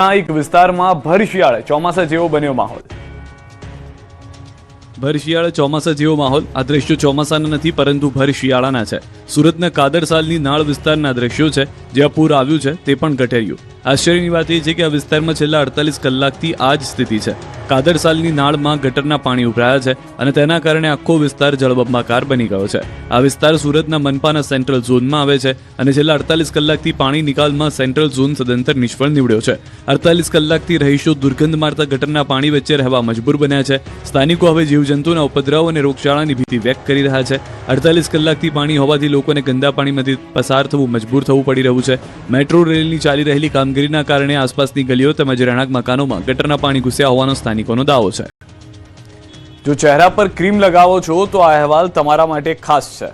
એક વિસ્તારમાં ભર શિયાળે ચોમાસા જેવો બન્યો માહોલ. ભર શિયાળે ચોમાસા જેવો માહોલ. આ દ્રશ્યો ચોમાસાના નથી પરંતુ ભર શિયાળાના છે. સુરતના કાદરસાલની નાળ વિસ્તારના દ્રશ્યો છે, જ્યાં પૂર આવ્યું છે તે પણ ઘટેર્યું. આશ્ચર્યની વાત એ છે કે આ વિસ્તારમાં છેલ્લા 48 કલાકથી આ જ સ્થિતિ છે. કાદરસાલની નાળમાં ગટરના પાણી ઉભરાયા છે અને તેના કારણે આખો વિસ્તાર જળબંબાકાર બની ગયો છે. આ વિસ્તાર સુરતના મનપાના સેન્ટ્રલ ઝોનમાં આવે છે અને છેલ્લા 48 કલાકથી પાણી નિકાલમાં સેન્ટ્રલ ઝોન સદંતર નિષ્ફળ નીવડ્યો છે. 48 કલાકથી રહીશો દુર્ગંધ મારતા ગટરના પાણી વચ્ચે રહેવા મજબૂર બન્યા છે. સ્થાનિકો હવે જીવજંતુના ઉપદ્રવ અને રોગચાળાની ભીતિ વ્યક્ત કરી રહ્યા છે. 48 કલાકથી પાણી હોવાથી લોકોને ગંદા પાણીમાંથી પસાર થવું મજબૂર થવું પડી રહ્યું છે. મેટ્રો રેલની ચાલી રહેલી કામગીરીના કારણે આસપાસની ગલીઓ તેમજ રહેણાંક મકાનોમાં ગટરના પાણી ઘૂસ્યા હોવાનો સ્થાનિકોનો દાવો છે. જો ચહેરા પર ક્રીમ લગાવો છો તો આ અહેવાલ તમારા માટે ખાસ છે.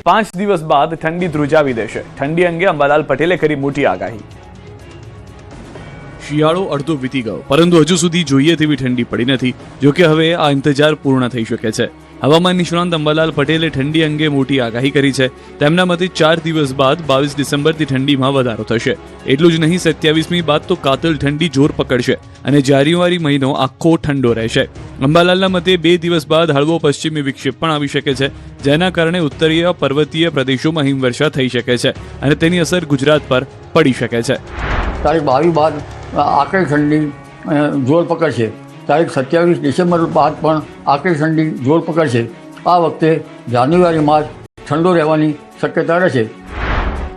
5 દિવસ બાદ ઠંડી ધ્રુજાવી દેશે. ઠંડી અંગે અંબાલાલ પટેલે કરી મોટી આગાહી. શિયાળો અડધો વીતી ગયો પરંતુ હજુ સુધી જોઈએ તેવી ઠંડી પડી નથી. જોકે હવે આ ઇંતજાર પૂર્ણ થઈ શકે છે. હવામાન નિષ્ણાંત અંબાલાલ પટેલે ઠંડી અંગે મોટી આગાહી કરી છે. તેમના મતે 4 દિવસ બાદ 22 ડિસેમ્બરથી ઠંડીમાં વધારો થશે. એટલું જ નહીં, 27મી બાદ તો કાતિલ ઠંડી જોર પકડશે અને જાન્યુઆરી મહિનો આખો ઠંડો રહેશે. અંબાલાલના મતે 2 દિવસ બાદ હળવો પશ્ચિમી વિક્ષેપ પણ આવી શકે છે, જેના કારણે ઉત્તરીય પર્વતીય પ્રદેશોમાં હિમવર્ષા થઈ શકે છે અને તેની અસર ગુજરાત પર પડી શકે છે. તારીખ 22 બાદ આકરી ઠંડી જોર પકડશે. તારીખ 27 ડિસેમ્બર બાદ પણ આકરી ઠંડી જોર પકડશે. આ વખતે જાન્યુઆરી માસ ઠંડો રહેવાની શક્યતા રહેશે.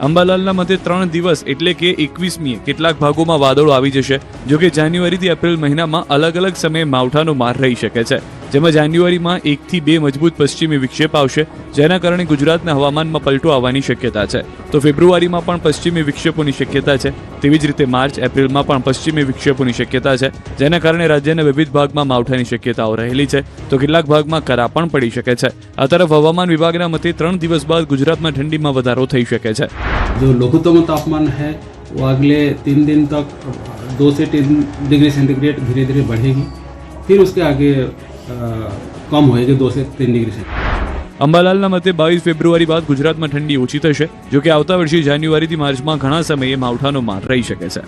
અંબાલાલના મતે 3 દિવસ એટલે કે 21મીએ કેટલાક ભાગોમાં વાદળો આવી જશે. જોકે જાન્યુઆરીથી એપ્રિલ મહિનામાં અલગ અલગ સમયે માવઠાનો માર રહી શકે છે, જેમાં જાન્યુઆરીમાં 1 થી 2 મજબૂત પશ્ચિમી વિક્ષેપ આવશે, જેના કારણે ગુજરાતના હવામાનમાં પલટો આવવાની શક્યતા છે. તો ફેબ્રુઆરીમાં પણ પશ્ચિમી વિક્ષેપોની શક્યતા છે. તેવી જ રીતે માર્ચ એપ્રિલમાં પણ પશ્ચિમી વિક્ષેપોની શક્યતા છે, જેના કારણે રાજ્યના વિવિધ ભાગમાં માવઠાની શક્યતાઓ રહેલી છે. તો કેટલાક ભાગમાં કરા પણ પડી શકે છે. આ તરફ હવામાન વિભાગના મતે 3 દિવસ બાદ ગુજરાતમાં ઠંડીમાં વધારો થઈ શકે છે. जो लघुत्तम तापमान है वो अगले 3 दिन तक 2 से 3 डिग्री सेंटीग्रेड धीरे धीरे बढ़ेगी, फिर उसके आगे कम होएगी 2 से 3 डिग्री सेंटीग्रेड. અંબાલાલના મતે 22 ફેબ્રુઆરી બાદ ગુજરાતમાં ઠંડી ઓછી થશે. જોકે આવતા વર્ષે જાન્યુઆરીથી માર્ચમાં ઘણા સમયે માવઠાનો માર રહી શકે છે.